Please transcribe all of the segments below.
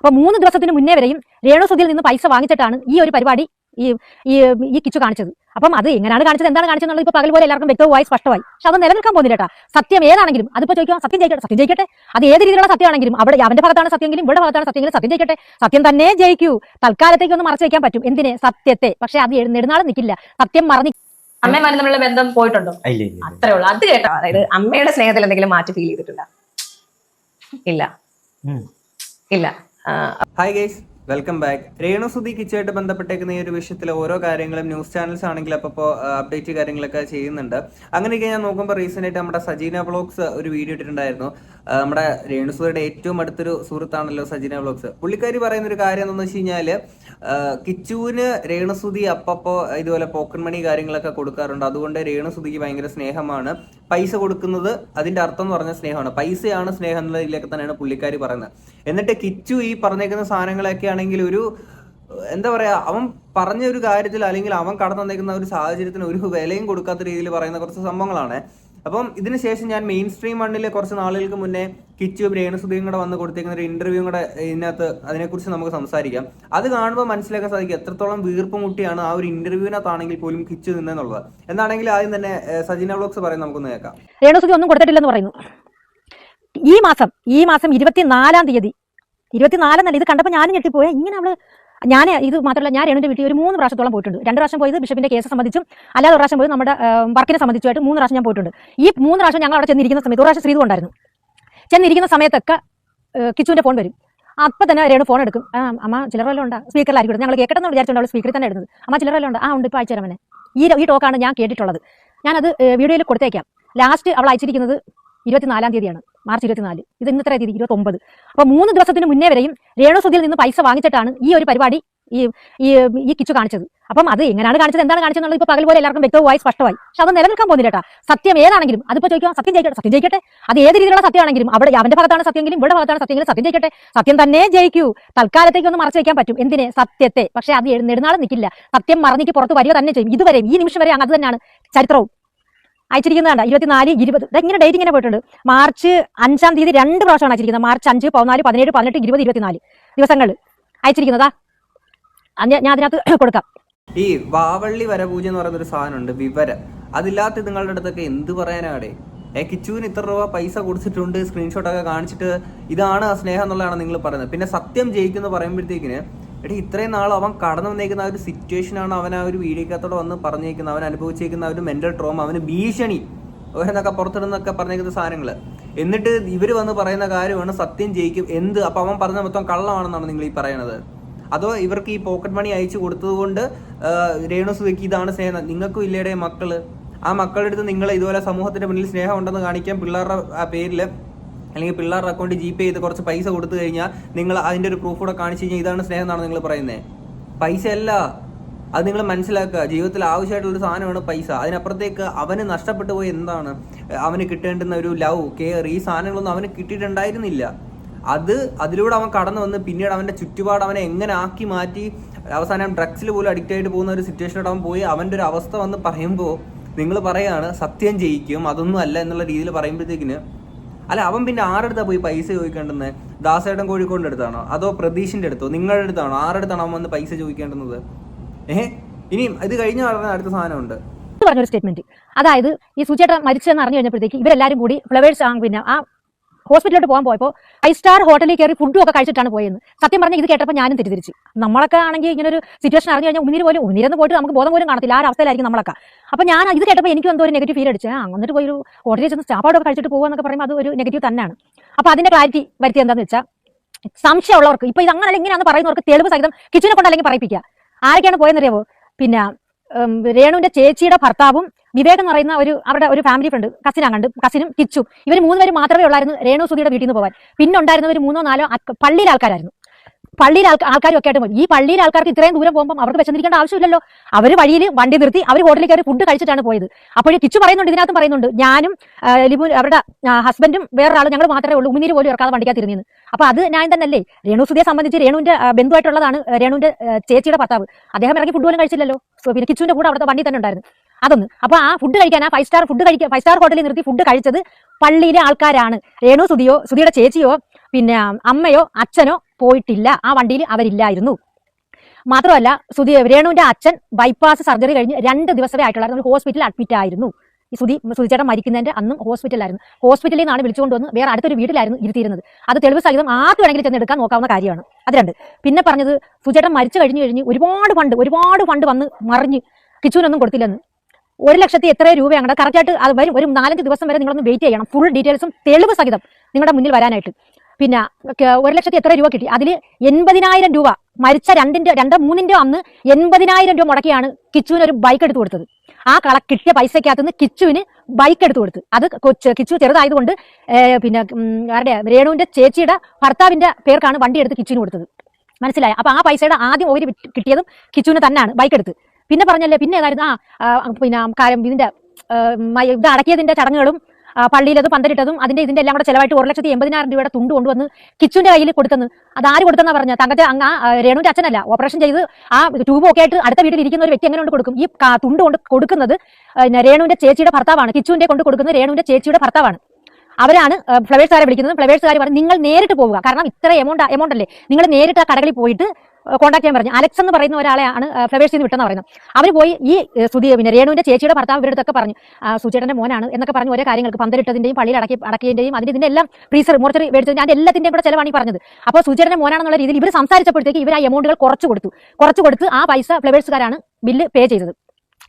അപ്പൊ 3 ദിവസത്തിന് മുന്നേ വരെയും രേണുസുതിയിൽ നിന്ന് പൈസ വാങ്ങിച്ചിട്ടാണ് ഈ ഒരു പരിപാടി ഈ കിച്ചു കാണിച്ചത്. അപ്പം അത് എങ്ങനെയാണ് കാണിച്ചത്, എന്താണ് കാണിച്ചതെന്നുള്ളത് ഇപ്പൊ പകൽ പോലെ എല്ലാവർക്കും വ്യക്തമായി സ്പഷ്ടമായി. പക്ഷെ അത് നിലനിൽക്കാൻ പോകുന്നില്ല കേട്ടോ. സത്യം ഏതാണെങ്കിലും അതിപ്പോ ചോദിക്കുക, സത്യം ജയിക്കട്ടെ. അത് ഏത് രീതിയിലുള്ള സത്യമാണെങ്കിലും അവിടെ അവന്റെ ഭാഗത്താണ് സത്യമെങ്കിലും ഇവിടെ ഭാഗത്താണ് സത്യമെങ്കിലും സത്യം ജയിക്കട്ടെ. സത്യം തന്നെ ജയിക്കൂ. തൽക്കാലത്തേക്ക് ഒന്ന് മറച്ചു വെക്കാൻ പറ്റും, എന്തിനെ, സത്യത്തെ. പക്ഷെ അത് നെടുനാൾ നിൽക്കില്ല. സത്യം മറന്നി അമ്മയുമായി തമ്മിലുള്ള ബന്ധം പോയിട്ടുണ്ടോ? അത്രേ ഉള്ളൂ. അത് കേട്ടോ, അതായത് അമ്മയുടെ സ്നേഹത്തിൽ എന്തെങ്കിലും മാറ്റി ഫീൽ ചെയ്തിട്ടുണ്ടോ? ഇല്ല ഇല്ല. Hi guys, welcome back. രേണുസുതി കിച്ചുമായിട്ട് ബന്ധപ്പെട്ടേക്കുന്ന ഈ ഒരു വിഷയത്തിലെ ഓരോ കാര്യങ്ങളും ന്യൂസ് ചാനൽസ് ആണെങ്കിൽ അപ്പോൾ അപ്ഡേറ്റ് കാര്യങ്ങളൊക്കെ ചെയ്യുന്നുണ്ട്. അങ്ങനെയൊക്കെ ഞാൻ നോക്കുമ്പോൾ റീസെന്റ് ആയിട്ട് നമ്മുടെ സജീന വ്ളോഗ്സ് ഒരു വീഡിയോ ഇട്ടിട്ടുണ്ടായിരുന്നു. നമ്മുടെ രേണുസുതിയുടെ ഏറ്റവും അടുത്തൊരു സുഹൃത്താണല്ലോ സജീന വ്ളോഗ്സ്. പുള്ളിക്കാരി പറയുന്ന ഒരു കാര്യം എന്താണെന്ന് വെച്ച് കഴിഞ്ഞാല് കിച്ചുവിന് രേണുസുതി അപ്പപ്പോ ഇതുപോലെ പോക്കറ്റ് മണി കാര്യങ്ങളൊക്കെ കൊടുക്കാറുണ്ട്. അതുകൊണ്ട് രേണുസുതിക്ക് ഭയങ്കര സ്നേഹമാണ്. പൈസ കൊടുക്കുന്നത് അതിന്റെ അർത്ഥം എന്ന് പറഞ്ഞ സ്നേഹമാണ്, പൈസയാണ് സ്നേഹം എന്നുള്ള ഇതിലൊക്കെ തന്നെയാണ് പുള്ളിക്കാരി പറയുന്നത്. എന്നിട്ട് കിച്ചു ഈ പറഞ്ഞേക്കുന്ന സാധനങ്ങളൊക്കെ ആണെങ്കിൽ ഒരു എന്താ പറയാ, അവൻ പറഞ്ഞ ഒരു കാര്യത്തിൽ അല്ലെങ്കിൽ അവൻ കടന്നു വന്നേക്കുന്ന ഒരു സാഹചര്യത്തിന് ഒരു വിലയും കൊടുക്കാത്ത രീതിയിൽ പറയുന്ന കുറച്ച് സംഭവങ്ങളാണ്. അപ്പം ഇതിനുശേഷം ഞാൻ മെയിൻ സ്ട്രീം മണ്ണിൽ കുറച്ച് നാളുകൾക്ക് മുന്നേ കിച്ചുവും രേണുസുതിയും കൂടെ വന്ന് കൊടുത്തേക്കുന്ന ഒരു ഇന്റർവ്യൂ കൂടെ ഇതിനകത്ത് അതിനെക്കുറിച്ച് നമുക്ക് സംസാരിക്കാം. അത് കാണുമ്പോൾ മനസ്സിലാക്കാൻ സാധിക്കും എത്രത്തോളം വീർപ്പ് മുട്ടിയാണ് ആ ഒരു ഇന്റർവ്യൂവിനകത്താണെങ്കിൽ പോലും കിച്ചു നിന്നെന്നുള്ളത്. എന്താണെങ്കിൽ ആദ്യം തന്നെ സജീന വ്ളോഗ്സ് പറയുന്നത് നമുക്കൊന്ന് കേൾക്കാം. രേണുസുതി ഒന്നും കൊടുത്തിട്ടില്ലെന്ന് പറയുന്നു. ഈ മാസം 24-ാം തീയതി 24 ഇത് കണ്ടപ്പോൾ ഞാനും ഞെട്ടിപ്പോയി. ഇങ്ങനെ ഞാൻ ഇത് മാത്രമല്ല, ഞാൻ രേണുവിന്റെ വീട്ടിൽ ഒരു 3 പ്രാവശ്യത്തോളം പോയിട്ടുണ്ട്. 2 പ്രാവശ്യം പോയത് ബിഷപ്പിന്റെ കേസ് സംബന്ധിച്ചും, അല്ലാതെ 1 പ്രാവശ്യം പോയത് നമ്മുടെ വർക്കിനെ സംബന്ധിച്ചുമായിട്ട് 3 പ്രാവശ്യം ഞാൻ പോയിട്ടുണ്ട്. ഈ 3 പ്രാവശ്യം ഞങ്ങൾ അവിടെ ചെന്നിരിക്കുന്ന സമയത്ത് 1 പ്രാവശ്യം ശ്രീതു ഉണ്ടായിരുന്നു. ചെന്നിരിക്കുന്ന സമയത്തൊക്കെ കിച്ചുവിന്റെ ഫോൺ വരും. അപ്പം തന്നെ രേണു ഫോൺ എടുക്കും. അമ്മ ചിലരെല്ലാം ഉണ്ടാ സ്പീക്കറിലായിരിക്കും, ഞങ്ങൾ കേൾക്കട്ടെന്ന് വിചാരിച്ചുകൊണ്ട് അവൾ സ്പീക്കറിൽ തന്നെ ഇടുന്നത്. അമ്മ ചിലരെല്ലാം ഉണ്ട്, ഉണ്ട്, ഇപ്പോൾ അയച്ചുതരാം. ഈ ടോക്കാണ് ഞാൻ കേട്ടിട്ടുള്ളത്. ഞാനത് വീഡിയോയിൽ കൊടുത്തേക്കാം. ലാസ്റ്റ് അവൾ അയച്ചിരിക്കുന്നത് 24-ാം തീയതിയാണ്, മാർച്ച് 24. ഇത് ഇന്നത്തെ തീയതി 29. അപ്പോൾ 3 ദിവസത്തിന് മുന്നേ വരെയും രേണുസുതിയിൽ നിന്ന് പൈസ വാങ്ങിച്ചിട്ടാണ് ഈ ഒരു പരിപാടി ഈ കിച്ചു കാണിച്ചത്. അപ്പം അത് എങ്ങനെയാണ് കാണിച്ചത്, എന്താണ് കാണിച്ചതെന്നുള്ളത് ഇപ്പൊ പകൽ പോലെ എല്ലാവർക്കും വ്യക്തമായി സ്പഷ്ടമായി. പക്ഷെ അത് നിലനിൽക്കാൻ പോകുന്നില്ല കേട്ടോ. സത്യം ഏതാണെങ്കിലും അതിപ്പോ ചോദിക്കുക, സത്യം ജയിക്കട്ടെ. അത് ഏത് രീതിയിലുള്ള സത്യമാണെങ്കിലും അവിടെ അവന്റെ ഭാഗത്താണ് സത്യമെങ്കിലും ഇവിടെ ഭാഗത്താണ് സത്യമെങ്കിലും സത്യം ജയിക്കട്ടെ. സത്യം തന്നെ ജയിക്കൂ. തൽക്കാലത്തേക്ക് ഒന്ന് മറച്ചു വെക്കാൻ പറ്റും, എന്തിനെ, സത്യത്തെ. പക്ഷെ അത് നെടുനാൾ നിൽക്കില്ല. സത്യം മറന്നിക്ക് പുറത്ത് വരിക തന്നെ ചെയ്യും. ഇതുവരെയും ഈ നിമിഷം വരെ അത് തന്നെയാണ് ചരിത്രവും. അയച്ചിരിക്കുന്നതാണ് 24, 20. ഇങ്ങനെ ഡേറ്റ് ഇങ്ങനെ പോയിട്ടുണ്ട്. മാർച്ച് 5-ാം തീയതി 2 പ്രാവശ്യമാണ് അയച്ചിരിക്കുന്നത്. മാർച്ച് 5, 14, 17, 18, 20, 24 ദിവസങ്ങൾ അയച്ചിരിക്കുന്നതാ. ഞാൻ അതിനകത്ത് കൊടുക്കാം. ഈ വാവള്ളി വരപൂജ എന്ന് പറയുന്ന ഒരു സാധനമുണ്ട്, വിവരം. അതില്ലാത്ത നിങ്ങളുടെ അടുത്തൊക്കെ എന്ത് പറയാനാടേ? കിച്ചുവിന് ഇത്ര രൂപ പൈസ കൊടുത്തിട്ടുണ്ട്, സ്ക്രീൻഷോട്ടൊക്കെ കാണിച്ചിട്ട് ഇതാണ് ആ സ്നേഹം എന്നുള്ളതാണ് നിങ്ങൾ പറയുന്നത്. പിന്നെ സത്യം ജയിക്കുന്നു പറയുമ്പോഴത്തേക്കിന് ഇത്രയും നാൾ അവൻ കടന്നു വന്നേക്കുന്ന ആ ഒരു സിറ്റുവേഷനാണ് അവൻ ആ ഒരു വീഡിയോക്കകത്തോടെ വന്ന് പറഞ്ഞേക്കുന്നത്. അവൻ അനുഭവിച്ചേക്കുന്ന ആ ഒരു മെന്റൽ ട്രോമ, അവന് ഭീഷണി ഓരോന്നൊക്കെ പുറത്തിടുന്നൊക്കെ പറഞ്ഞേക്കുന്ന സാധനങ്ങൾ. എന്നിട്ട് ഇവർ വന്ന് പറയുന്ന കാര്യമാണ് സത്യം ജയിക്കും. എന്ത് അപ്പം അവൻ പറഞ്ഞ മൊത്തം കള്ളമാണെന്നാണ് നിങ്ങൾ ഈ പറയണത്? അതോ ഇവർക്ക് ഈ പോക്കറ്റ് മണി അയച്ചു കൊടുത്തത് കൊണ്ട് രേണുസുതിക്ക് ഇതാണ് സ്നേഹം? നിങ്ങൾക്കും ഇല്ലേടെ മക്കള്? ആ മക്കളുടെ അടുത്ത് നിങ്ങൾ ഇതുപോലെ സമൂഹത്തിന്റെ മുന്നിൽ സ്നേഹം ഉണ്ടെന്ന് കാണിക്കാൻ പിള്ളേരുടെ ആ പേരിൽ അല്ലെങ്കിൽ പിള്ളേരുടെ അക്കൗണ്ടിൽ GPay ചെയ്ത് കുറച്ച് പൈസ കൊടുത്തു കഴിഞ്ഞാൽ നിങ്ങൾ അതിൻ്റെ ഒരു പ്രൂഫ് കൂടെ കാണിച്ചു കഴിഞ്ഞാൽ ഇതാണ് സ്നേഹം എന്നാണ് നിങ്ങൾ പറയുന്നത്? പൈസ അല്ല, അത് നിങ്ങൾ മനസ്സിലാക്കുക. ജീവിതത്തിൽ ആവശ്യമായിട്ടുള്ളൊരു സാധനമാണ് പൈസ. അതിനപ്പുറത്തേക്ക് അവന് നഷ്ടപ്പെട്ടു പോയി എന്താണ്? അവന് കിട്ടേണ്ടുന്ന ഒരു ലവ്, കെയർ, ഈ സാധനങ്ങളൊന്നും അവന് കിട്ടിയിട്ടുണ്ടായിരുന്നില്ല. അതിലൂടെ അവൻ കടന്നു വന്ന് പിന്നീട് അവൻ്റെ ചുറ്റുപാട് അവനെ എങ്ങനെ ആക്കി മാറ്റി അവസാനം ഡ്രഗ്സിൽ പോലും അഡിക്റ്റ് ആയിട്ട് പോകുന്ന ഒരു സിറ്റുവേഷനോട് അവൻ പോയി. അവൻ്റെ ഒരു അവസ്ഥ വന്ന് പറയുമ്പോൾ നിങ്ങൾ പറയാണ് സത്യം ജയിക്കും, അതൊന്നും അല്ല എന്നുള്ള രീതിയിൽ പറയുമ്പോഴത്തേക്കിന് അല്ല, അവൻ പിന്നെ ആരെടുത്താ പോയി പൈസ ചോദിക്കേണ്ടത്? ദാസേട്ടൻ കോഴിക്കോടിൻ്റെ അടുത്താണോ അതോ പ്രതീഷിന്റെ അടുത്തോ നിങ്ങളുടെ അടുത്താണോ? ആരെടുത്താണോ അവൻ വന്ന് പൈസ ചോദിക്കേണ്ടുന്നത്? ഇനി ഇത് കഴിഞ്ഞ അടുത്ത സാധനമുണ്ട് പറഞ്ഞൊരു സ്റ്റേറ്റ്മെന്റ്. അതായത് ഈ സുചേട്ട മരിച്ചെന്ന് അറിഞ്ഞു കഴിഞ്ഞപ്പോഴത്തേക്ക് ഇവരെല്ലാരും കൂടി ഫ്ലവേഴ്സ് പിന്നെ ആ ഹോസ്പിറ്റലിലോട്ട് പോകാൻ പോയപ്പോൾ 5 സ്റ്റാർ ഹോട്ടലിൽ കയറി ഫുഡും ഒക്കെ കഴിച്ചിട്ടാണ് പോയെന്ന്. സത്യം പറഞ്ഞാൽ ഇത് കേട്ടപ്പോൾ ഞാനും തെറ്റിദ്ധരിച്ചു. നമ്മളൊക്കെ ആണെങ്കിൽ ഇങ്ങനെ ഒരു സിറ്റുവേഷൻ അറിഞ്ഞു കഴിഞ്ഞാൽ ഉന്നിരുന്ന് പോയിട്ട് നമുക്ക് ബോധം പോലും കാണത്തില്ല. ആ ഒരു അവസ്ഥയിലായിരിക്കും നമ്മളൊക്കെ. അപ്പോൾ ഞാൻ ഇത് കേട്ടപ്പോൾ എനിക്കും എന്തോ ഒരു നെഗറ്റീവ് ഫീൽ അടിച്ചു. എന്നിട്ട് പോയി ഒരു ഹോട്ടലിൽ ചെന്ന് സ്റ്റാഫോടൊക്കെ കഴിച്ചിട്ട് പോകുക എന്നൊക്കെ പറയുമ്പോൾ അത് ഒരു നെഗറ്റീവ് തന്നെയാണ്. അപ്പോൾ അതിന്റെ ക്ലാരിറ്റി വരുത്തിയത് എന്താണെന്ന് വെച്ചാൽ, സംശയമുള്ളവർക്ക് ഇപ്പൊ ഇത് അങ്ങനെ എങ്ങനെയാണെന്ന് പറയുന്നവർക്ക് തെളിവ് സഹിതം കിച്ചനെ കൊണ്ട് അല്ലെങ്കിൽ പറയിപ്പിക്കുക. ആരൊക്കെയാണ് പോയെന്നറിയാവോ? പിന്നെ രേണുവിന്റെ ചേച്ചിയുടെ ഭർത്താവും വിവേക് എന്ന് പറയുന്ന അവരുടെ ഒരു ഫാമിലി ഫ്രണ്ട്, കസിനും കിച്ചും, ഇവർ 3 പേര് മാത്രമേ ഉള്ളായിരുന്നു രേണുസുതിയുടെ വീട്ടിൽ നിന്ന് പോകാൻ. പിന്നെ ഉണ്ടായിരുന്നവർ 3 4 പള്ളിയിലെ ആൾക്കാരായിരുന്നു. പള്ളിയിലെ ആൾക്കാരും ഒക്കെ ആയിട്ട് പോയി. ഈ പള്ളിയിലെ ആൾക്കാർക്ക് ഇത്രയും ദൂരം പോകുമ്പോൾ അവർക്ക് വിശന്നിരിക്കേണ്ട ആവശ്യമില്ലല്ലോ. അവർ വഴിയിൽ വണ്ടി നിർത്തി അവർ ഹോട്ടലിൽ കയറി ഫുഡ് കഴിച്ചിട്ടാണ് പോയത്. അപ്പോൾ കിച്ചു പറയുന്നുണ്ട്, ഇതിനകത്തും പറയുന്നുണ്ട്, ഞാനും അവരുടെ ഹസ്ബൻഡും വേറൊരാളും ഞങ്ങൾ മാത്രമേ ഉള്ളൂ, ഉമിനീര് പോലും ഇറക്കാതെ വണ്ടിക്കകത്തിരുന്നു. അപ്പൊ അത് ന്യായം തന്നെയല്ലേ? രേണുസുതിയെ സംബന്ധിച്ച് രേണുവിന്റെ ബന്ധുവായിട്ടുള്ളതാണ് രേണുവിന്റെ ചേച്ചിയുടെ ഭർത്താവ്. അദ്ദേഹം ഇറങ്ങി ഫുഡ് പോലും കഴിച്ചില്ലല്ലോ. പിന്നെ കിച്ചുവിന്റെ കൂടെ അവിടുത്തെ വണ്ടി തന്നെ ഉണ്ടായിരുന്നു. അതൊന്ന്. അപ്പൊ ആ ഫുഡ് കഴിക്കാൻ, ആ 5 സ്റ്റാർ ഹോട്ടലിൽ നിർത്തി ഫുഡ് കഴിച്ചത് പള്ളിയിലെ ആൾക്കാരാണ്. രേണുസുതിയോ സുധിയുടെ ചേച്ചിയോ പിന്നെ അമ്മയോ അച്ഛനോ പോയിട്ടില്ല, ആ വണ്ടിയിൽ അവരില്ലായിരുന്നു. മാത്രമല്ല രേണുവിന്റെ അച്ഛൻ ബൈപ്പാസ് സർജറി കഴിഞ്ഞ് 2 ദിവസമേ ആയിട്ടുള്ളായിരുന്നു, ഹോസ്പിറ്റലിൽ അഡ്മിറ്റ് ആയിരുന്നു. ഈ സുധിച്ചേട്ടൻ മരിക്കുന്നതിന്റെ അന്നും ഹോസ്പിറ്റലിലായിരുന്നു. ഹോസ്പിറ്റലിൽ നിന്നാണ് വിളിച്ചുകൊണ്ടുവന്ന് വേറെ അടുത്തൊരു വീട്ടിലായിരുന്നു ഇരുത്തിയിരുന്നത്. അത് തെളിവ് സഹിതം ആർക്ക് വേണമെങ്കിലും ചെന്ന് എടുക്കാൻ നോക്കാവുന്ന കാര്യമാണ്. അത് 2. പിന്നെ പറഞ്ഞത് സുധിച്ചേട്ടൻ മരിച്ചു കഴിഞ്ഞ് ഒരുപാട് ഫണ്ട് വന്ന് മറിഞ്ഞ് കിച്ചുവിനൊന്നും കൊടുത്തില്ലെന്ന്. 1 ലക്ഷത്തി എത്ര രൂപയാണ് കറക്റ്റായിട്ട് അത് വരും. ഒരു 4-5 ദിവസം വരെ നിങ്ങളൊന്ന് വെയിറ്റ് ചെയ്യണം, ഫുൾ ഡീറ്റെയിൽസും തെളിവ് സഹിതം നിങ്ങളുടെ മുന്നിൽ വരാനായിട്ട്. പിന്നെ 1 ലക്ഷത്തി എത്ര രൂപ കിട്ടി, അതിൽ 80,000 രൂപ മരിച്ച 2-3 അന്ന് 80,000 രൂപ മുടക്കിയാണ് കിച്ചുവിന് ഒരു ബൈക്ക് എടുത്തു കൊടുത്തത്. ആ കിട്ടിയ പൈസക്കകത്തുനിന്ന് കിച്ചുവിന് ബൈക്ക് എടുത്തു കൊടുത്ത്. അത് കിച്ചു ചെറുതായതുകൊണ്ട് പിന്നെ രേണുവിന്റെ ചേച്ചിയുടെ ഭർത്താവിന്റെ പേർക്കാണ് വണ്ടി എടുത്ത് കിച്ചുവിന് കൊടുത്തത്. മനസ്സിലായി? അപ്പൊ ആ പൈസയുടെ ആദ്യം ഓഹരി കിട്ടിയതും കിച്ചുവിന് തന്നെയാണ് ബൈക്ക് എടുത്ത്. പിന്നെ പറഞ്ഞല്ലേ, പിന്നെ ഏതായിരുന്നു പിന്നെ ഇതിന്റെ ഇത് അടക്കിയതിന്റെ ചടങ്ങുകളും പള്ളിയിൽ അത് പന്തലിട്ടതും ഇതിന്റെ എല്ലാം കൂടെ ചെലവായിട്ട് 1,80,000 രൂപയുടെ തുണ്ട് കൊണ്ടുവന്ന് കിച്ചുവിന്റെ കയ്യിൽ കൊടുത്തെന്ന്. അത് ആര് കൊടുത്തെന്നാ പറഞ്ഞ? തങ്കത്തെ രേണുവിന്റെ അച്ഛനല്ല, ഓപ്പറേഷൻ ചെയ്ത് ആ ട്യൂബ് ഒക്കെ ആയിട്ട് അടുത്ത വീട്ടിൽ ഇരിക്കുന്ന ഒരു വ്യക്തി എങ്ങനെ കൊണ്ട് കൊടുക്കും? ഈ തുണ്ട് കൊണ്ട് കൊടുക്കുന്നത് രേണുവിന്റെ ചേച്ചിയുടെ ഭർത്താവാണ്. കിച്ചുവിന്റെ കൊണ്ട് കൊടുക്കുന്നത് രേണുവിന്റെ ചേച്ചിയുടെ ഭർത്താവാണ്. അവരാണ് ഫ്ലവേഴ്സുകാരെ വിളിക്കുന്നത്. ഫ്ലവേഴ്സുകാർ പറഞ്ഞു നിങ്ങൾ നേരിട്ട് പോവുക, കാരണം ഇത്ര എമൗണ്ട് അല്ലേ, നിങ്ങൾ നേരിട്ട് ആ കടകളിൽ പോയിട്ട് കോൺടാക്ട് ചെയ്യാൻ പറഞ്ഞു. അലക്സ് എന്ന് പറയുന്ന ഒരാളെയാണ് ഫ്ലവേഴ്സിൽ നിന്ന് വിട്ടെന്ന് പറയുന്നത്. അവർ പോയി ഈ പിന്നെ രേണുവിന്റെ ചേച്ചിയുടെ ഭർത്താവ് ഇവരുടെ അടുത്തൊക്കെ പറഞ്ഞു സുചേട്ടന്റെ മോനാണ് എന്നൊക്കെ പറഞ്ഞു ഓരോ കാര്യങ്ങൾക്ക്, പന്തലിട്ടതിന്റെയും പള്ളിയിൽ അടക്കിയതിന്റെയും ഇതിന്റെ എല്ലാം ഫ്രീസർ മോർച്ചറി മേടിച്ചതിന്റെ അതിന്റെ എല്ലാത്തിന്റെയും കൂടെ ചെലവാണ് ഈ പറഞ്ഞത്. അപ്പോൾ സുചേട്ടന്റെ മോനാണെന്നുള്ള രീതിയിൽ ഇവർ സംസാരിച്ചപ്പോഴത്തേക്ക് ഇവർ ആ എമൗണ്ടുകൾ കുറച്ചു കൊടുത്ത് ആ പൈസ ഫ്ലവേഴ്സുകാരാണ് ബില്ല് പേ ചെയ്തത്.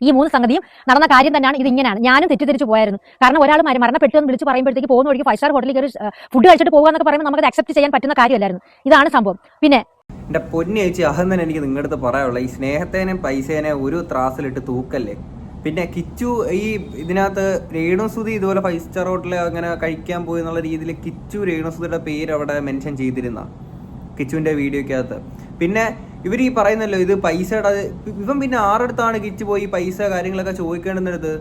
ഈ 3 സംഗതിയും നടന്ന കാര്യം തന്നെയാണ്. ഇത് ഇങ്ങനെയാണ്. ഞാനും തെറ്റിദ്ധരിച്ച് പോയായിരുന്നു. കാരണം ഒരാൾ മരണപ്പെട്ടു എന്ന് വിളിച്ച് പറയുമ്പോഴത്തേക്ക് പോകുന്ന വഴിക്ക് 5 സ്റ്റാർ ഹോട്ടലിൽ കയറി ഫുഡ് കഴിച്ചിട്ട് പോകുക എന്നൊക്കെ പറയുമ്പോൾ നമുക്ക് അക്സെപ്റ്റ് ചെയ്യാൻ പറ്റുന്ന കാര്യമല്ലായിരുന്നു. ഇതാണ് സംഭവം. പിന്നെ എൻ്റെ പൊന്നു ചേച്ചി, അഹം തന്നെ എനിക്ക് നിങ്ങളുടെ അടുത്ത് പറയാനുള്ള, ഈ സ്നേഹത്തേനെയും പൈസേനെ ഒരു ത്രാസിലിട്ട് തൂക്കല്ലേ. പിന്നെ കിച്ചു ഈ ഇതിനകത്ത് രേണുസുതി ഇതുപോലെ 5 സ്റ്റാർ ഹോട്ടലിൽ അങ്ങനെ കഴിക്കാൻ പോയി എന്നുള്ള രീതിയിൽ കിച്ചു രേണുസുതിയുടെ പേര് അവിടെ മെൻഷൻ ചെയ്തിരുന്ന കിച്ചുവിൻ്റെ വീഡിയോക്കകത്ത്. പിന്നെ ഇവർ ഈ പറയുന്നല്ലോ ഇത് പൈസയുടെ ഇവൻ പിന്നെ ആറടുത്താണ് കിച്ചു പോയി പൈസ കാര്യങ്ങളൊക്കെ ചോദിക്കേണ്ടുന്നത്?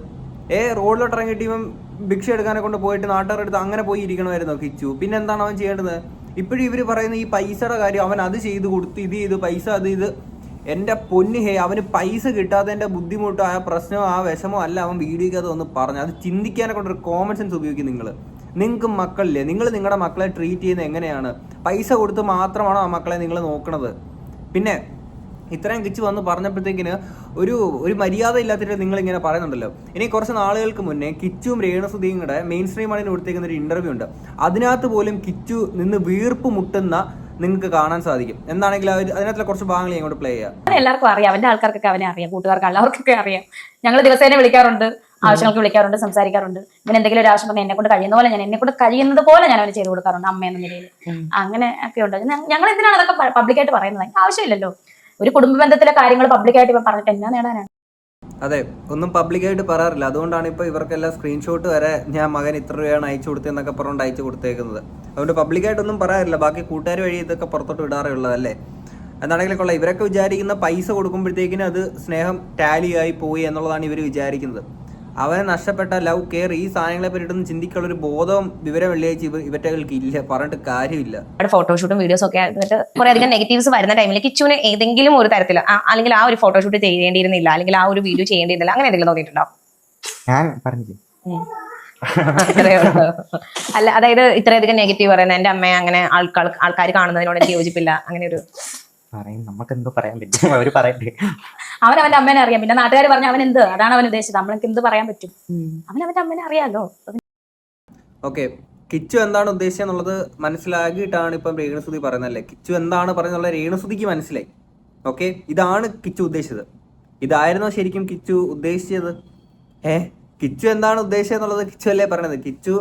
റോഡിലോട്ട് ഇറങ്ങിയിട്ട് ഇവൻ ഭിക്ഷ എടുക്കാനെ കൊണ്ട് പോയിട്ട് നാട്ടുകാരുടെ അടുത്ത് അങ്ങനെ പോയി ഇരിക്കണമായിരുന്നോ കിച്ചു? പിന്നെ എന്താണ് അവൻ ചെയ്യേണ്ടത്? ഇപ്പോഴും ഇവർ പറയുന്ന ഈ പൈസയുടെ കാര്യം, അവൻ അത് ചെയ്ത് കൊടുത്ത് ഇത് ചെയ്ത് പൈസ ഇത് എൻ്റെ പൊന്നു അവന് പൈസ കിട്ടാത്തതിൻ്റെ ബുദ്ധിമുട്ടോ ആ പ്രശ്നമോ ആ വിഷമോ അല്ല അവൻ വീഡിയോക്കകത്ത് ഒന്ന് പറഞ്ഞു. അത് ചിന്തിക്കാനെ കൊണ്ടൊരു കോമൺ സെൻസ് ഉപയോഗിക്കും. നിങ്ങൾക്ക് മക്കളില്ലേ? നിങ്ങൾ നിങ്ങളുടെ മക്കളെ ട്രീറ്റ് ചെയ്യുന്നത് എങ്ങനെയാണ്? പൈസ കൊടുത്ത് മാത്രമാണോ ആ മക്കളെ നിങ്ങൾ നോക്കണത്? പിന്നെ ഇത്രയും കിച്ചു വന്ന് പറഞ്ഞപ്പോഴത്തേക്കിന് ഒരു മര്യാദ ഇല്ലാത്തിട്ട് നിങ്ങൾ ഇങ്ങനെ പറയുന്നുണ്ടല്ലോ. ഇനി കുറച്ച് നാളുകൾക്ക് മുന്നേ കിച്ചുവും രേണുസുതിയും കൂടെ മെയിൻ സ്ട്രീം ആണ് കൊടുത്തേക്കുന്ന ഒരു ഇന്റർവ്യൂ ഉണ്ട്. അതിനകത്ത് പോലും കിച്ചു നിന്ന് വീർപ്പ് മുട്ടുന്ന നിങ്ങൾക്ക് കാണാൻ സാധിക്കും. എന്താണെങ്കിലും അതിനകത്തുള്ള കുറച്ച് ഭാഗങ്ങൾ ഇങ്ങോട്ട് പ്ലേ ചെയ്യാം. എല്ലാവർക്കും അറിയാം, അവന്റെ ആൾക്കാർക്കൊക്കെ അവനെ അറിയാം, കൂട്ടുകാർക്ക് എല്ലാവർക്കൊക്കെ അറിയാം. ഞങ്ങൾ ദിവസേന വിളിക്കാറുണ്ട്, ആവശ്യങ്ങൾക്ക് വിളിക്കാറുണ്ട്, സംസാരിക്കാറുണ്ട്. ഇവൻ എന്തെങ്കിലും ഒരു ആവശ്യം പറഞ്ഞാൽ എന്നെ കൊണ്ട് കഴിയുന്ന പോലെ ഞാൻ അവന് ചെയ്ത് കൊടുക്കാറുണ്ട്, അമ്മയെന്ന നിലയിൽ. അങ്ങനെ ഒക്കെ ഉണ്ട്. ഞങ്ങൾ എന്തിനാണ് അതൊക്കെ പബ്ലിക്കായിട്ട് പറയുന്നത്? ആവശ്യമില്ലല്ലോ. ഒരു കുടുംബ ബന്ധത്തിലെ കാര്യങ്ങൾ പബ്ലിക്കായിട്ട് ഇവൻ പറഞ്ഞിട്ട് എന്നാ നേടാനാണ്? അതെ, ഒന്നും പബ്ലിക്കായിട്ട് പറയാറില്ല. അതുകൊണ്ടാണ് ഇപ്പൊ ഇവർക്കെല്ലാം സ്ക്രീൻഷോട്ട് വരെ ഞാൻ മകൻ ഇത്ര രൂപയാണ് അയച്ചു കൊടുത്തതെന്നൊക്കെ പറഞ്ഞുകൊണ്ട് അയച്ചു കൊടുത്തേക്കുന്നത്. അതുകൊണ്ട് പബ്ലിക്കായിട്ടൊന്നും പറയാറില്ല. ബാക്കി കൂട്ടുകാർ വഴി ഇതൊക്കെ പുറത്തോട്ട് വിടാറേ ഉള്ളതല്ലേ. എന്താണെങ്കിലും കൊള്ളാം. ഇവരൊക്കെ വിചാരിക്കുന്ന പൈസ കൊടുക്കുമ്പോഴത്തേക്കിനും അത് സ്നേഹം ടാലിയായി പോയി എന്നുള്ളതാണ് ഇവർ വിചാരിക്കുന്നത്. അവനെ നഷ്ടപ്പെട്ട ലവ് കെയർ ഈ സാധനങ്ങളെ പറ്റിയിട്ടൊന്നും ചിന്തിക്കാനുള്ള ഒരു ബോധവും വിവരം വെള്ളിയാഴ്ച ഇവറ്റകൾക്ക് ഇല്ല. പറഞ്ഞിട്ട് കാര്യമില്ല. ഫോട്ടോഷൂട്ടും വീഡിയോസും ഒക്കെ കുറെ അധികം നെഗറ്റീവ്സ് വരുന്ന ടൈമിൽ കിച്ചുവിന് ഏതെങ്കിലും ഒരു തരത്തിൽ അല്ലെങ്കിൽ ആ ഒരു ഫോട്ടോഷൂട്ട് ചെയ്യേണ്ടിയിരുന്നില്ല, അല്ലെങ്കിൽ ആ ഒരു വീഡിയോ ചെയ്യേണ്ടിയിരുന്നില്ല, അങ്ങനെ എന്തെങ്കിലും തോന്നിയിട്ടുണ്ടോ? ഞാൻ പറഞ്ഞില്ലേ, അല്ല, അതായത് ഇത്രയധികം നെഗറ്റീവ് പറയുന്നത് എന്റെ അമ്മയെ അങ്ങനെ ആൾക്കാർ കാണുന്നതിനോട് എനിക്ക് യോജിപ്പില്ല, അങ്ങനെ ഒരു നമുക്ക് എന്തോ പറയാൻ പറ്റും. അവര് പറയട്ടെ. അവന്റെ അമ്മേനെ അറിയാം. പിന്നെ നാട്ടുകാർ പറഞ്ഞ അവൻ എന്ത്, അതാണ് അവൻ ഉദ്ദേശിച്ചത്. നമ്മൾക്ക് എന്ത് പറയാൻ പറ്റും? അവന്റെ അമ്മേനെ അറിയാലോ. ഓക്കെ, കിച്ചു എന്താണ് ഉദ്ദേശിച്ചത് എന്നുള്ളത് മനസ്സിലാക്കിയിട്ടാണ് ഇപ്പം രേണുസുതി പറയുന്നല്ലേ. കിച്ചു എന്താണ് പറയുന്നത് രേണുസുതിക്ക് മനസ്സിലായി. ഓക്കെ, ഇതാണ് കിച്ചു ഉദ്ദേശിച്ചത്. ഇതായിരുന്നോ ശരിക്കും കിച്ചു ഉദ്ദേശിച്ചത്? കിച്ചു എന്താണ് ഉദ്ദേശിച്ചത് എന്നുള്ളത് കിച്ചു അല്ലേ പറയണത്. കിച്ചു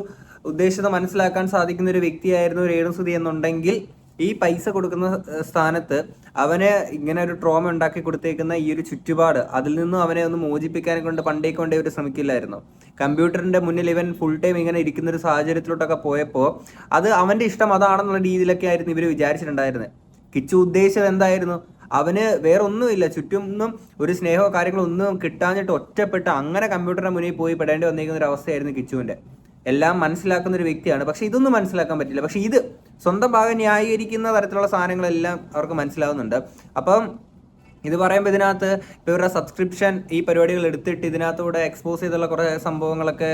ഉദ്ദേശിച്ചത് മനസ്സിലാക്കാൻ സാധിക്കുന്ന ഒരു വ്യക്തിയായിരുന്നു രേണുസുതി എന്നുണ്ടെങ്കിൽ ഈ പൈസ കൊടുക്കുന്ന സ്ഥാനത്ത് അവന് ഇങ്ങനെ ഒരു ട്രോമ ഉണ്ടാക്കി കൊടുത്തേക്കുന്ന ഈ ഒരു ചുറ്റുപാട്, അതിൽ നിന്നും അവനെ ഒന്ന് മോചിപ്പിക്കാനെ കൊണ്ട് പണ്ടേക്ക് കൊണ്ടേ ഇവർ ശ്രമിക്കില്ലായിരുന്നു. കമ്പ്യൂട്ടറിന്റെ മുന്നിൽ ഇവൻ ഫുൾ ടൈം ഇങ്ങനെ ഇരിക്കുന്ന ഒരു സാഹചര്യത്തിലോട്ടൊക്കെ പോയപ്പോൾ അത് അവന്റെ ഇഷ്ടം അതാണെന്നുള്ള രീതിയിലൊക്കെ ആയിരുന്നു ഇവർ വിചാരിച്ചിട്ടുണ്ടായിരുന്നത്. കിച്ചു ഉദ്ദേശിച്ചത് എന്തായിരുന്നു? അവന് വേറെ ഒന്നുമില്ല, ചുറ്റുമൊന്നും ഒരു സ്നേഹമോ കാര്യങ്ങളോ ഒന്നും കിട്ടാഞ്ഞിട്ട് ഒറ്റപ്പെട്ട് അങ്ങനെ കമ്പ്യൂട്ടറിന്റെ മുന്നിൽ പോയി പെടേണ്ടി വന്നിരിക്കുന്ന ഒരു അവസ്ഥയായിരുന്നു കിച്ചുവിന്റെ. എല്ലാം മനസ്സിലാക്കുന്ന ഒരു വ്യക്തിയാണ്, പക്ഷെ ഇതൊന്നും മനസ്സിലാക്കാൻ പറ്റില്ല. പക്ഷെ ഇത് സ്വന്തം ഭാഗം ന്യായീകരിക്കുന്ന തരത്തിലുള്ള സാധനങ്ങളെല്ലാം അവർക്ക് മനസ്സിലാവുന്നുണ്ട്. അപ്പം ഇത് പറയുമ്പോൾ ഇതിനകത്ത് ഇപ്പോൾ ഇവരുടെ സബ്സ്ക്രിപ്ഷൻ ഈ പരിപാടികൾ എടുത്തിട്ട് ഇതിനകത്തൂടെ എക്സ്പോസ് ചെയ്തുള്ള കുറേ സംഭവങ്ങളൊക്കെ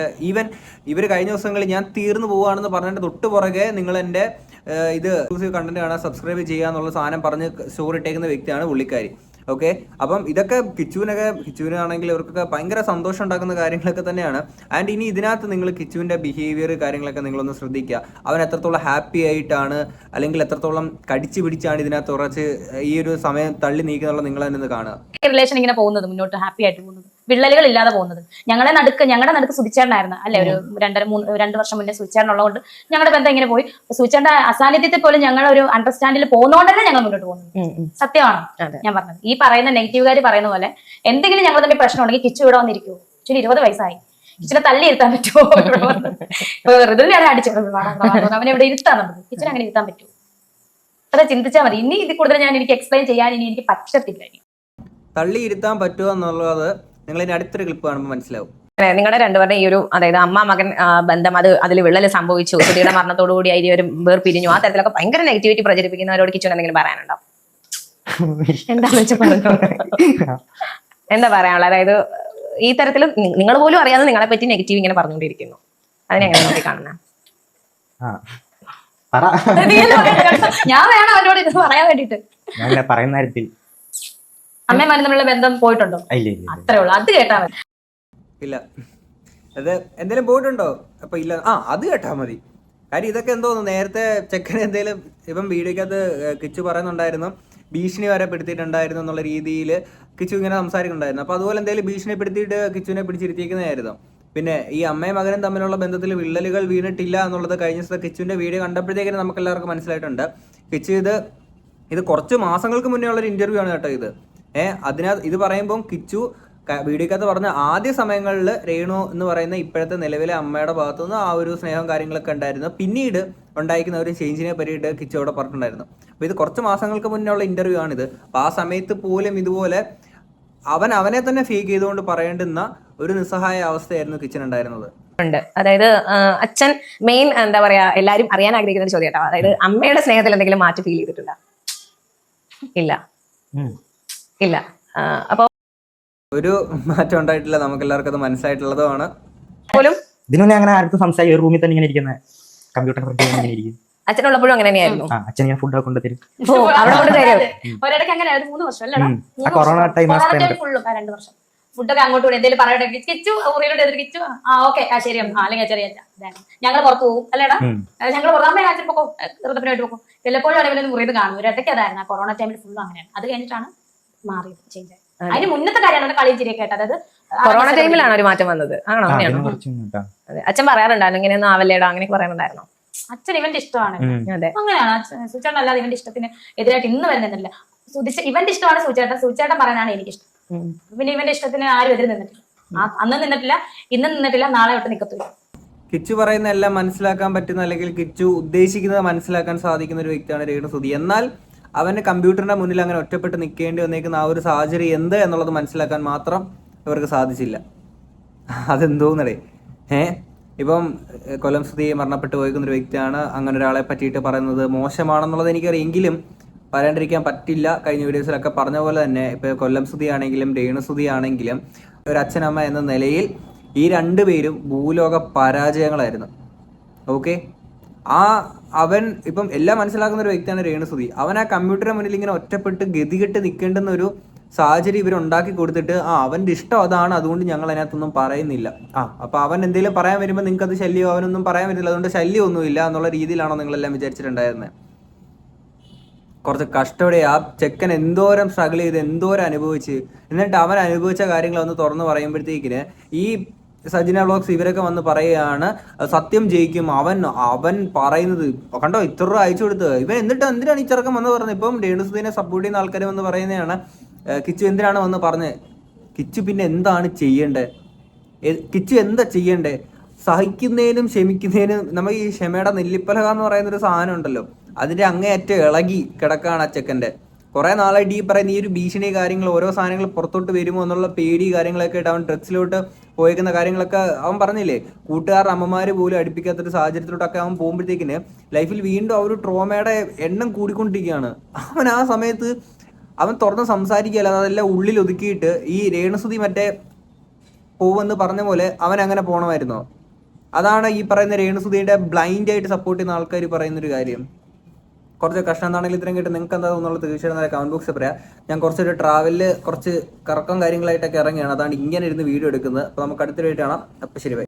ഇവർ കഴിഞ്ഞ ദിവസങ്ങളിൽ ഞാൻ തീർന്നു പോവുകയാണെന്ന് പറഞ്ഞിട്ട് തൊട്ട് പുറകെ നിങ്ങൾ എൻ്റെ ഇത് എക്സ്ക്ലൂസീവ് കണ്ടന്റ് കാണാൻ സബ്സ്ക്രൈബ് ചെയ്യുക എന്നുള്ള സാധനം പറഞ്ഞ് സ്റ്റോറി ഇട്ടേക്കുന്ന വ്യക്തിയാണ് പുള്ളിക്കാരി. ഓക്കെ, അപ്പം ഇതൊക്കെ കിച്ചുവിനാണെങ്കിൽ ഇവർക്കൊക്കെ ഭയങ്കര സന്തോഷം ഉണ്ടാക്കുന്ന കാര്യങ്ങളൊക്കെ തന്നെയാണ്. ആൻഡ് ഇനി ഇതിനകത്ത് നിങ്ങൾ കിച്ചുവിൻ്റെ ബിഹേവിയർ കാര്യങ്ങളൊക്കെ നിങ്ങളൊന്ന് ശ്രദ്ധിക്കുക. അവൻ എത്രത്തോളം ഹാപ്പി ആയിട്ടാണ് അല്ലെങ്കിൽ എത്രത്തോളം കടിച്ചു പിടിച്ചാണ് ഇതിനകത്ത് ഉറച്ച് ഈ ഒരു സമയം തള്ളി നീക്കുന്നുള്ള നിങ്ങൾ തന്നെ ഒന്ന് കാണുക. റിലേഷൻ ഇങ്ങനെ പോകുന്നത് മുന്നോട്ട് ഹാപ്പി ആയിട്ട് പോകുന്നത്, വിള്ളലുകൾ ഇല്ലാതെ പോകുന്നത്. ഞങ്ങളുടെ നടുക്ക് സുധിച്ചേട്ടനായിരുന്നു അല്ലെ, ഒരു 2 വർഷം മുന്നേ സുധിച്ചേട്ടനുള്ളതുകൊണ്ട് ഞങ്ങളുടെ ബന്ധം ഇങ്ങനെ പോയി. സുധിച്ചേട്ടന്റെ അസാന്നിധ്യത്തിൽ പോലും ഞങ്ങൾ ഒരു അണ്ടർസ്റ്റാൻഡിൽ പോകുന്നതുകൊണ്ടല്ലേ ഞങ്ങൾ മുന്നോട്ട് പോകുന്നത്. സത്യമാണ് ഞാൻ പറഞ്ഞത്. ഈ പറയുന്ന നെഗറ്റീവുകാർ പറയുന്ന പോലെ എന്തെങ്കിലും ഞങ്ങൾ തമ്മിൽ പ്രശ്നം ഉണ്ടെങ്കിൽ കിച്ചു ഇവിടെ വന്നിരിക്കുമോ? കിച്ചുവിന് 20 വയസ്സായി, കിച്ചിനെ തള്ളി ഇരുത്താൻ പറ്റുമോ? ഋതുവിനെയാണ് അടിച്ചത്, അവനെ ഇവിടെ ഇരുത്താൻ നമുക്ക്, കിച്ചിനെ അങ്ങനെ ഇരുത്താൻ പറ്റുമോ? അതെ, ചിന്തിച്ചാൽ മതി. ഇനി ഇത് കൂടുതൽ എനിക്ക് എക്സ്പ്ലെയിൻ ചെയ്യാൻ ഇനി എനിക്ക് പറ്റത്തില്ല. തള്ളി ഇരുത്താൻ പറ്റുമോ എന്നുള്ളത് നിങ്ങൾ ഇനി അടുത്തൊരു ക്ലിപ്പ് കാണുമ്പോൾ മനസ്സിലാവും. നിങ്ങളുടെ രണ്ടുപേരുടെ ഈ ഒരു അതായത് അമ്മ മകൻ ബന്ധം അതിൽ വിള്ളൽ സംഭവിച്ചു, സുധിയുടെ മരണത്തോടുകൂടി അതിൽ ഒരു വേർപിരിഞ്ഞു, ആ തരത്തിലൊക്കെ ഭയങ്കര നെഗറ്റിവിറ്റി പ്രചരിപ്പിക്കുന്നവരോട് കിച്ചു എന്തെങ്കിലും പറയാനുണ്ടോ? എന്താന്ന് വെച്ചാൽ എന്താ പറയാനുള്ളത്? അതായത് ഈ തരത്തിൽ നിങ്ങൾ പോലും അറിയാതെ നിങ്ങളെ പറ്റി നെഗറ്റീവ് ഇങ്ങനെ പറഞ്ഞുകൊണ്ടിരിക്കുന്നു, അതിനെങ്ങനെ നോക്കി കാണുന്നത്? ഞാൻ വേണം അവനോട് ഇത് പറയാൻ വേണ്ടിട്ട്. പറയുന്ന കാര്യത്തിൽ അമ്മയും മകനും തമ്മിലുള്ള ബന്ധം പോയിട്ടുണ്ടോ? അത്രേ ഉള്ളൂ, അത് കേട്ടാ മതി. ഇല്ല, അത് എന്തെങ്കിലും പോയിട്ടുണ്ടോ? അപ്പൊ ഇല്ല, അത് കേട്ടാ മതി. കാര്യം ഇതൊക്കെ എന്തോന്നു, നേരത്തെ ചെക്കന് എന്തെങ്കിലും ഇപ്പം വീഡിയോക്കകത്ത് കിച്ചു പറയുന്നുണ്ടായിരുന്നു, ഭീഷണി വരെ പെടുത്തിയിട്ടുണ്ടായിരുന്നു എന്നുള്ള രീതിയിൽ കിച്ചു ഇങ്ങനെ സംസാരിക്കുന്നുണ്ടായിരുന്നു. അപ്പൊ അതുപോലെ എന്തെങ്കിലും ഭീഷണിപ്പെടുത്തിയിട്ട് കിച്ചുവിനെ പിടിച്ചിരുത്തിക്കുന്നതായിരുന്നു. പിന്നെ ഈ അമ്മയും മകനും തമ്മിലുള്ള ബന്ധത്തിൽ വിള്ളലുകൾ വീണിട്ടില്ല എന്നുള്ളത് കഴിഞ്ഞ ദിവസത്തെ കിച്ചുവിന്റെ വീഡിയോ കണ്ടപ്പോഴത്തേക്കും നമുക്ക് എല്ലാവർക്കും മനസ്സിലായിട്ടുണ്ട്. കിച്ചു ഇത് കുറച്ച് മാസങ്ങൾക്ക് മുന്നേ ഉള്ളൊരു ഇന്റർവ്യൂ ആണ് കേട്ടോ ഇത്. അതിനകത്ത് ഇത് പറയുമ്പോൾ കിച്ചു വീഡിയോക്കകത്ത് പറഞ്ഞ ആദ്യ സമയങ്ങളിൽ രേണു എന്ന് പറയുന്ന ഇപ്പോഴത്തെ നിലവിലെ അമ്മയുടെ ഭാഗത്തുനിന്ന് ആ ഒരു സ്നേഹവും കാര്യങ്ങളൊക്കെ ഉണ്ടായിരുന്നു. പിന്നീട് ഉണ്ടായിരിക്കുന്ന ഒരു ചേഞ്ചിനെ പറ്റിയിട്ട് കിച്ചു അവിടെ പറഞ്ഞിട്ടുണ്ടായിരുന്നു. അപ്പോൾ ഇത് കുറച്ച് മാസങ്ങൾക്ക് മുന്നേ ഉള്ള ഇന്റർവ്യൂ ആണിത്. അപ്പോൾ ആ സമയത്ത് പോലും ഇതുപോലെ അവനെ തന്നെ ഫേക്ക് ചെയ്തുകൊണ്ട് പറയേണ്ടുന്ന ഒരു നിസ്സഹായ അവസ്ഥയായിരുന്നു കിച്ചനുണ്ടായിരുന്നത്. അതായത് അച്ഛൻ മെയിൻ എന്താ പറയാ, എല്ലാരും അറിയാൻ ആഗ്രഹിക്കുന്ന ഒരു ചോദ്യം കേട്ടോ. അതായത് അമ്മയുടെ സ്നേഹത്തിൽ എന്തെങ്കിലും മാറ്റം ഫീൽ ചെയ്തിട്ടുണ്ടോ? ഇല്ല. അപ്പൊ ഒരു മാറ്റം ഉണ്ടായിട്ടില്ല, നമുക്ക് എല്ലാവർക്കും അത് മനസ്സിലായിട്ടുള്ളതുമാണ്. പോലും ഇതിനൊന്നും അങ്ങനെ ആർക്കും സംസാരിക്കും, റൂമിൽ തന്നെ ഇങ്ങനെ ഇരിക്കുന്നത്, കമ്പ്യൂട്ടർ ഇങ്ങനെ ഇരിക്കും. അച്ഛനുള്ളപ്പോഴും അങ്ങനെ തന്നെയായിരുന്നു. അച്ഛൻ ഞാൻ ഫുഡൊക്കെ കൊണ്ടുതരും. ഒരിടയ്ക്ക് അങ്ങനെ 3 വർഷം അല്ലേ, കൊറോണ ടൈം ഫുള്ളും 2 വർഷം ഫുഡൊക്കെ അങ്ങോട്ട് കൂടി എന്തെങ്കിലും പറയട്ടെ, കിച്ചു ഊറിയിലോട്ട് കിച്ചു ഓക്കെ ശരി അല്ലെങ്കിൽ ചെറിയ ഞങ്ങൾ പുറത്ത് പോകും അല്ലേടാ, ഞങ്ങൾ പുറത്താകുമ്പോ അച്ഛൻ പൊക്കോ, ഋതപ്പിനായിട്ട് പൊക്കോ, വല്ലപ്പോഴും അടവിലും മുറിയത് കാണും. ഒരിടയ്ക്ക് അതായിരുന്നു കൊറോണ ടൈമിൽ ഫുള്ളും അങ്ങനെയാണ്. അത് കഴിഞ്ഞിട്ടാണ് മാറിയത്, ചേഞ്ച് ആയത്. അതിന് മുന്നത്തെ കാര്യമാണ് കളിയും ചിരിയൊക്കെ കേട്ടത്. അതായത് കൊറോണ ടൈമിലാണ് ഒരു മാറ്റം വന്നത്. ആണോ? അച്ഛൻ പറയാറുണ്ടായിരുന്നു ഇങ്ങനെയൊന്നും ആവല്ലേടാ, അങ്ങനെയൊക്കെ പറയാറുണ്ടായിരുന്നു. അച്ഛൻ ഇവന്റെ ഇഷ്ടമാണ്, അങ്ങനെയാണ്. സുചേട്ടൻ അല്ലാതെ ഇവന്റെ ഇഷ്ടത്തിന് എതിരായിട്ട് ഇന്ന് വരുന്നില്ല. ഇവന്റെ ഇഷ്ടമാണ് സുചേട്ടൻ പറയാനാണ് എനിക്കിഷ്ടം. പിന്നെ ഇവന്റെ ഇഷ്ടത്തിന് ആരും എതിര് നിന്നിട്ടില്ല, അന്ന് നിന്നിട്ടില്ല, ഇന്ന് നിന്നിട്ടില്ല, നാളെ തൊട്ട് നിൽക്കത്തില്ല. കിച്ചു പറയുന്ന എല്ലാം മനസ്സിലാക്കാൻ പറ്റുന്ന അല്ലെങ്കിൽ കിച്ചു ഉദ്ദേശിക്കുന്നത് മനസ്സിലാക്കാൻ സാധിക്കുന്ന ഒരു വ്യക്തിയാണ് രേണുസുതി. എന്നാൽ അവന് കമ്പ്യൂട്ടറിന്റെ മുന്നിൽ അങ്ങനെ ഒറ്റപ്പെട്ട് നിൽക്കേണ്ടി വന്നേക്കുന്ന ആ ഒരു സാഹചര്യം എന്ത് എന്നുള്ളത് മനസ്സിലാക്കാൻ മാത്രം ഇവർക്ക് സാധിച്ചില്ല. അതെന്തോന്നടേ ഇപ്പം കൊല്ലം സുധി മരണപ്പെട്ടു പോയിരിക്കുന്ന ഒരു വ്യക്തിയാണ്. അങ്ങനെ ഒരാളെ പറ്റിയിട്ട് പറയുന്നത് മോശമാണെന്നുള്ളത് എനിക്കറിയെങ്കിലും പറയാണ്ടിരിക്കാൻ പറ്റില്ല. കഴിഞ്ഞ വീഡിയോസിലൊക്കെ പറഞ്ഞ പോലെ തന്നെ ഇപ്പോൾ കൊല്ലം സുധി ആണെങ്കിലും രേണുസുതി ആണെങ്കിലും ഒരു അച്ഛനമ്മ എന്ന നിലയിൽ ഈ 2 പേരും ഭൂലോക പരാജയങ്ങളായിരുന്നു. ഓക്കെ, അവൻ ഇപ്പം എല്ലാം മനസ്സിലാക്കുന്ന ഒരു വ്യക്തിയാണ് രേണുസുതി. അവൻ ആ കമ്പ്യൂട്ടറിന് മുന്നിൽ ഇങ്ങനെ ഒറ്റപ്പെട്ട് ഗതികെട്ട് നിൽക്കേണ്ടുന്ന ഒരു സാഹചര്യം ഇവരുണ്ടാക്കി കൊടുത്തിട്ട് അവൻ്റെ ഇഷ്ടം അതാണ്, അതുകൊണ്ട് ഞങ്ങൾ അതിനകത്തൊന്നും പറയുന്നില്ല. അപ്പൊ അവൻ എന്തെങ്കിലും പറയാൻ വരുമ്പോൾ നിങ്ങൾക്ക് അത് ശല്യം, അവനൊന്നും പറയാൻ പറ്റില്ല, അതുകൊണ്ട് ശല്യമൊന്നുമില്ല എന്നുള്ള രീതിയിലാണോ നിങ്ങളെല്ലാം വിചാരിച്ചിട്ടുണ്ടായിരുന്നത്? കുറച്ച് കഷ്ടപ്പെടെ ആ ചെക്കൻ എന്തോരം സ്ട്രഗിൾ ചെയ്ത് എന്തോരം അനുഭവിച്ച്, എന്നിട്ട് അവൻ അനുഭവിച്ച കാര്യങ്ങളൊന്ന് തുറന്ന് പറയുമ്പോഴത്തേക്കിന് ഈ സജിന വ്ളോഗ്സ് ഇവരൊക്കെ വന്ന് പറയുകയാണ് സത്യം ജയിക്കും, അവൻ പറയുന്നത് കണ്ടോ ഇത്ര രൂപ അയച്ചു കൊടുത്ത് ഇവൻ, എന്നിട്ട് എന്തിനാണ് ഈ ചെറുക്കം വന്ന് പറഞ്ഞത്? ഇപ്പം രേണുസുതിനെ സപ്പോർട്ട് ചെയ്യുന്ന ആൾക്കാർ വന്ന് പറയുന്നതാണ് കിച്ചു എന്തിനാണ് വന്ന് പറഞ്ഞത്. കിച്ചു പിന്നെ എന്താണ് ചെയ്യേണ്ടത്? കിച്ചു എന്താ ചെയ്യേണ്ടത്? സഹിക്കുന്നതിനും ക്ഷമിക്കുന്നതിനും നമ്മൾ ഈ ക്ഷമയുടെ നെല്ലിപ്പലക എന്ന് പറയുന്നൊരു സാധനം ഉണ്ടല്ലോ, അതിന്റെ അങ്ങേയറ്റം ഇളകി കിടക്കാണ് ആ ചെക്കൻ്റെ. കുറെ നാളായിട്ട് ഈ പറയുന്ന ഈ ഒരു ഭീഷണി കാര്യങ്ങൾ, ഓരോ സാധനങ്ങൾ പുറത്തോട്ട് വരുമോ എന്നുള്ള പേടി കാര്യങ്ങളൊക്കെ ആയിട്ട് അവൻ ഡ്രഗ്സിലോട്ട് പോയേക്കുന്ന കാര്യങ്ങളൊക്കെ അവൻ പറഞ്ഞില്ലേ. കൂട്ടുകാർ അമ്മമാര് പോലും അടുപ്പിക്കാത്തൊരു സാഹചര്യത്തിലോട്ടൊക്കെ അവൻ പോകുമ്പോഴത്തേക്കിന് ലൈഫിൽ വീണ്ടും ആ ഒരു ട്രോമയുടെ എണ്ണം കൂടിക്കൊണ്ടിരിക്കുകയാണ്. അവൻ ആ സമയത്ത് അവൻ തുറന്ന് സംസാരിക്കുകയല്ല, അതെല്ലാം ഉള്ളിൽ ഒതുക്കിയിട്ട് ഈ രേണുസുതി മറ്റേ പോവെന്ന് പറഞ്ഞ പോലെ അവൻ അങ്ങനെ പോകണമായിരുന്നോ? അതാണ് ഈ പറയുന്ന രേണുസുതിയുടെ ബ്ലൈൻഡ് ആയിട്ട് സപ്പോർട്ട് ചെയ്യുന്ന ആൾക്കാർ പറയുന്നൊരു കാര്യം. കുറച്ച് കഷ്ണം എന്താണെങ്കിലും ഇത്രയും കേട്ട് നിങ്ങൾക്ക് എന്താ തോന്നുന്നുള്ളത് തീർച്ചയായിട്ടും കമന്റ് ബോക്സിൽ പറയാം. ഞാൻ കുറച്ചൊരു ട്രാവലില് കുറച്ച് കറക്കം കാര്യങ്ങളായിട്ടൊക്കെ ഇറങ്ങിയാണ്, അതാണ് ഇങ്ങനെ ഇരുന്ന് വീഡിയോ എടുക്കുന്നത്. അപ്പോൾ നമുക്ക് അടുത്തൊരു വീഡിയോ കാണാം. അപ്പോൾ ശരി, ബൈ.